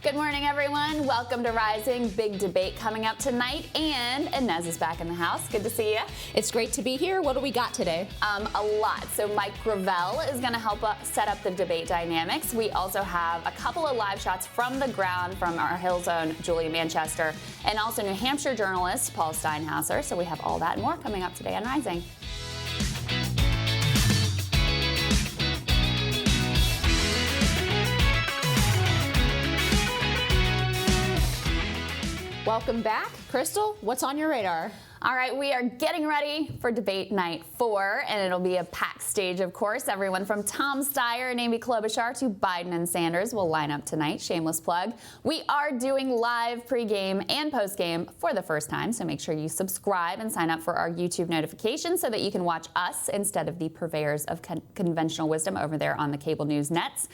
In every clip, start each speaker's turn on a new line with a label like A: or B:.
A: Good morning, everyone. Welcome to Rising. Big debate coming up tonight, and Inez is back in the house. Good to see you.
B: It's great to be here. What do we got today?
A: A lot. So Mike Gravel is going to help set up the debate dynamics. We also have a couple of live shots from the ground from our Hill Zone, Julia Manchester, and also New Hampshire journalist Paul Steinhauser. So we have all that and more coming up today on Rising.
B: Welcome back. Krystal, what's on your radar?
A: All right, we are getting ready for debate night 4, and it'll be a packed stage, of course. Everyone from Tom Steyer and Amy Klobuchar to Biden and Sanders will line up tonight. Shameless plug. We are doing live pregame and postgame for the first time, so make sure you subscribe and sign up for our YouTube notifications so that you can watch us instead of the purveyors of conventional wisdom over there on the cable news nets.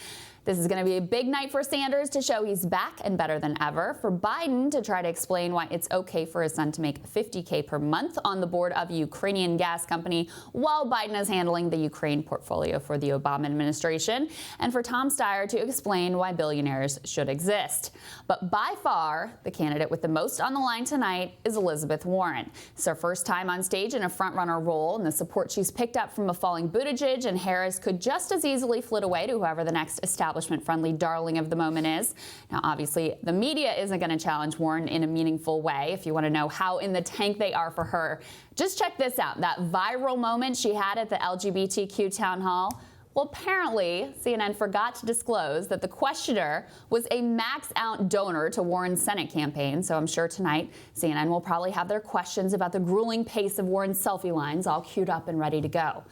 A: This is going to be a big night for Sanders to show he's back and better than ever, for Biden to try to explain why it's okay for his son to make $50K per month on the board of a Ukrainian gas company while Biden is handling the Ukraine portfolio for the Obama administration, and for Tom Steyer to explain why billionaires should exist. But by far, the candidate with the most on the line tonight is Elizabeth Warren. It's her first time on stage in a frontrunner role, and the support she's picked up from a falling Buttigieg and Harris could just as easily flit away to whoever the next establishment-friendly darling of the moment is. Now, obviously, the media isn't going to challenge Warren in a meaningful way. If you want to know how in the tank they are for her, just check this out. That viral moment she had at the LGBTQ town hall. Well, apparently, CNN forgot to disclose that the questioner was a max-out donor to Warren's Senate campaign. So I'm sure tonight, CNN will probably have their questions about the grueling pace of Warren's selfie lines all queued up and ready to go.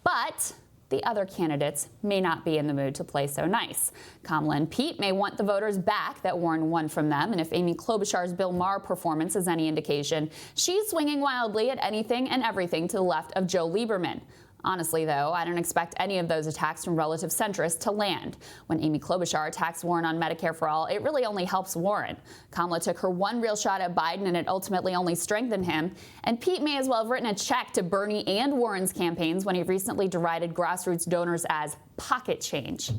A: But the other candidates may not be in the mood to play so nice. Kamala and Pete may want the voters back that Warren won from them, and if Amy Klobuchar's Bill Maher performance is any indication, she's swinging wildly at anything and everything to the left of Joe Lieberman. Honestly, though, I don't expect any of those attacks from relative centrists to land. When Amy Klobuchar attacks Warren on Medicare for All, it really only helps Warren. Kamala took her one real shot at Biden, and it ultimately only strengthened him. And Pete may as well have written a check to Bernie and Warren's campaigns when he recently derided grassroots donors as pocket change.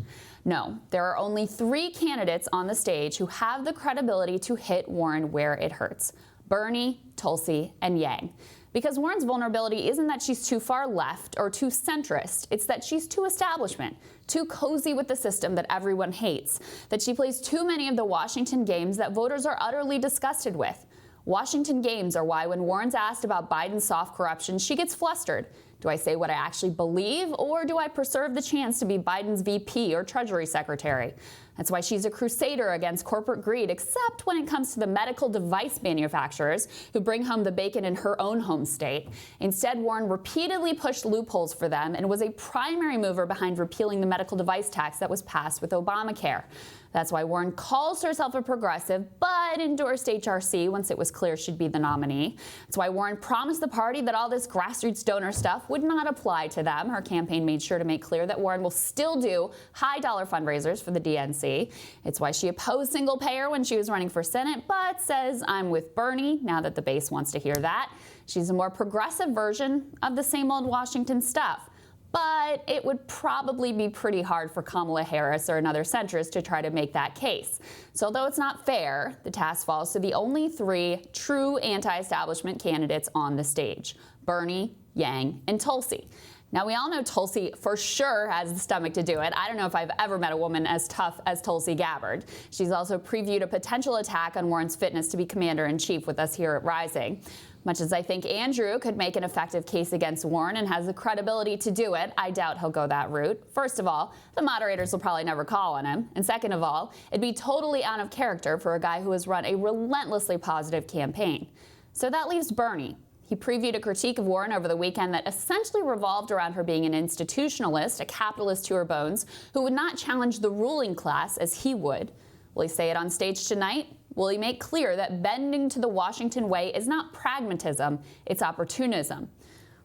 A: No, there are only 3 candidates on the stage who have the credibility to hit Warren where it hurts: Bernie, Tulsi, and Yang. Because Warren's vulnerability isn't that she's too far left or too centrist. It's that she's too establishment, too cozy with the system that everyone hates, that she plays too many of the Washington games that voters are utterly disgusted with. Washington games are why when Warren's asked about Biden's soft corruption, she gets flustered. Do I say what I actually believe, or do I preserve the chance to be Biden's VP or Treasury Secretary? That's why she's a crusader against corporate greed, except when it comes to the medical device manufacturers who bring home the bacon in her own home state. Instead, Warren repeatedly pushed loopholes for them and was a primary mover behind repealing the medical device tax that was passed with Obamacare. That's why Warren calls herself a progressive, but endorsed HRC once it was clear she'd be the nominee. That's why Warren promised the party that all this grassroots donor stuff would not apply to them. Her campaign made sure to make clear that Warren will still do high-dollar fundraisers for the DNC. It's why she opposed single-payer when she was running for Senate, but says, I'm with Bernie, now that the base wants to hear that. She's a more progressive version of the same old Washington stuff. But it would probably be pretty hard for Kamala Harris or another centrist to try to make that case. So although it's not fair, the task falls to the only 3 true anti-establishment candidates on the stage: Bernie, Yang, and Tulsi. Now, we all know Tulsi for sure has the stomach to do it. I don't know if I've ever met a woman as tough as Tulsi Gabbard. She's also previewed a potential attack on Warren's fitness to be commander-in-chief with us here at Rising. Much as I think Andrew could make an effective case against Warren and has the credibility to do it, I doubt he'll go that route. First of all, the moderators will probably never call on him. And second of all, it'd be totally out of character for a guy who has run a relentlessly positive campaign. So that leaves Bernie. He previewed a critique of Warren over the weekend that essentially revolved around her being an institutionalist, a capitalist to her bones, who would not challenge the ruling class as he would. Will he say it on stage tonight? Will he make clear that bending to the Washington way is not pragmatism, it's opportunism?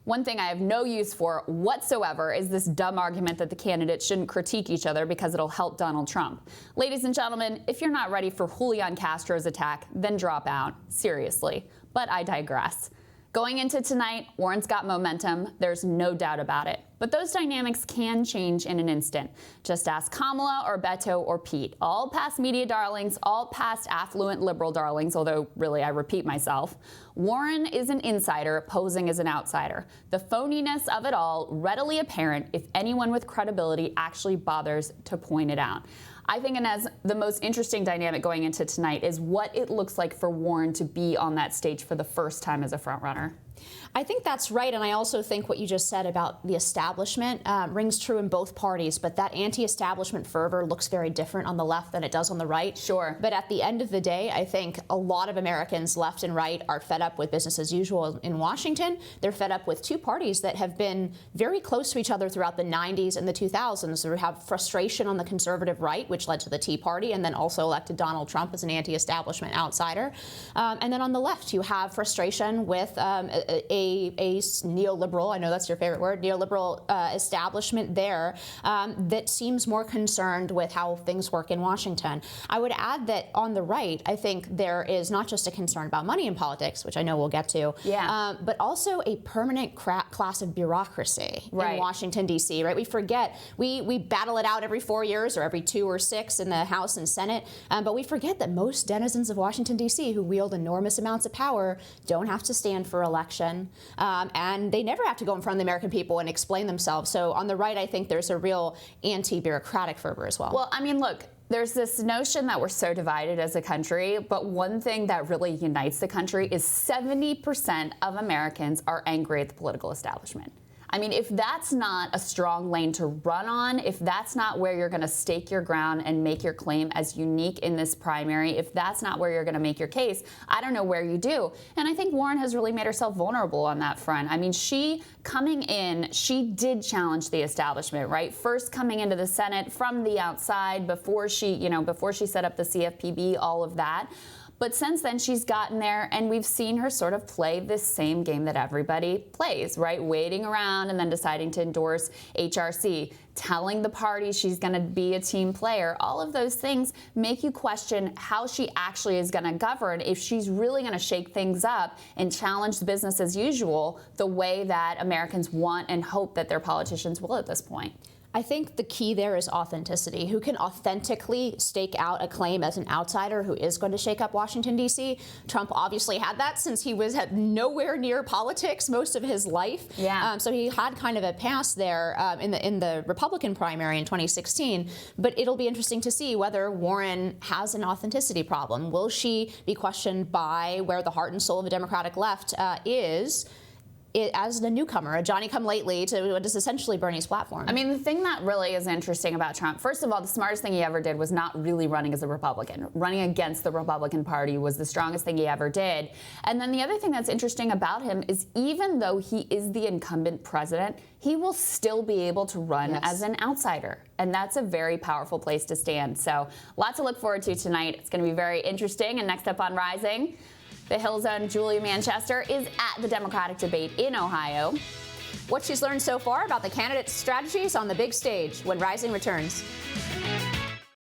A: One thing I have no use for whatsoever is this dumb argument that the candidates shouldn't critique each other because it'll help Donald Trump. Ladies and gentlemen, if you're not ready for Julian Castro's attack, then drop out. Seriously. But I digress. Going into tonight, Warren's got momentum. There's no doubt about it. But those dynamics can change in an instant. Just ask Kamala or Beto or Pete. All past media darlings, all past affluent liberal darlings, although really I repeat myself. Warren is an insider posing as an outsider. The phoniness of it all readily apparent if anyone with credibility actually bothers to point it out. I think, and as the most interesting dynamic going into tonight is what it looks like for Warren to be on that stage for the first time as a frontrunner.
B: I think that's right, and I also think what you just said about the establishment rings true in both parties, but that anti-establishment fervor looks very different on the left than it does on the right.
A: Sure.
B: But at the end of the day, I think a lot of Americans, left and right, are fed up with business as usual in Washington. They're fed up with two parties that have been very close to each other throughout the 90s and the 2000s. They have frustration on the conservative right, which led to the Tea Party, and then also elected Donald Trump as an anti-establishment outsider. And then on the left, you have frustration with a neoliberal, I know that's your favorite word, neoliberal establishment there that seems more concerned with how things work in Washington. I would add that on the right, I think there is not just a concern about money in politics, which I know we'll get to, but also a permanent class of bureaucracy in Washington, D.C., right? We forget, we battle it out every 4 years or every 2 or 6 in the House and Senate, but we forget that most denizens of Washington, D.C., who wield enormous amounts of power, don't have to stand for election. And they never have to go in front of the American people and explain themselves. So on the right, I think there's a real anti-bureaucratic fervor as well.
A: Well, I mean, look, there's this notion that we're so divided as a country, but one thing that really unites the country is 70% of Americans are angry at the political establishment. I mean, if that's not a strong lane to run on, if that's not where you're going to stake your ground and make your claim as unique in this primary, if that's not where you're going to make your case, I don't know where you do. And I think Warren has really made herself vulnerable on that front. I mean, she coming in, she did challenge the establishment, right? First coming into the Senate from the outside before she set up the CFPB, all of that. But since then, she's gotten there, and we've seen her sort of play this same game that everybody plays, right? Waiting around and then deciding to endorse HRC, telling the party she's going to be a team player. All of those things make you question how she actually is going to govern, if she's really going to shake things up and challenge the business as usual the way that Americans want and hope that their politicians will at this point.
B: I think the key there is authenticity. Who can authentically stake out a claim as an outsider who is going to shake up Washington, D.C.? Trump obviously had that since he had nowhere near politics most of his life. So he had kind of a pass there in the Republican primary in 2016. But it'll be interesting to see whether Warren has an authenticity problem. Will she be questioned by where the heart and soul of the Democratic left is? As the newcomer, a Johnny-come-lately to what is essentially Bernie's platform.
A: I mean, the thing that really is interesting about Trump, first of all, the smartest thing he ever did was not really running as a Republican. Running against the Republican Party was the strongest thing he ever did. And then the other thing that's interesting about him is even though he is the incumbent president, he will still be able to run as an outsider. And that's a very powerful place to stand. So lots to look forward to tonight. It's going to be very interesting. And next up on Rising, the Hill's own Julia Manchester is at the Democratic debate in Ohio.
B: What she's learned so far about the candidates' strategies on the big stage when Rising returns.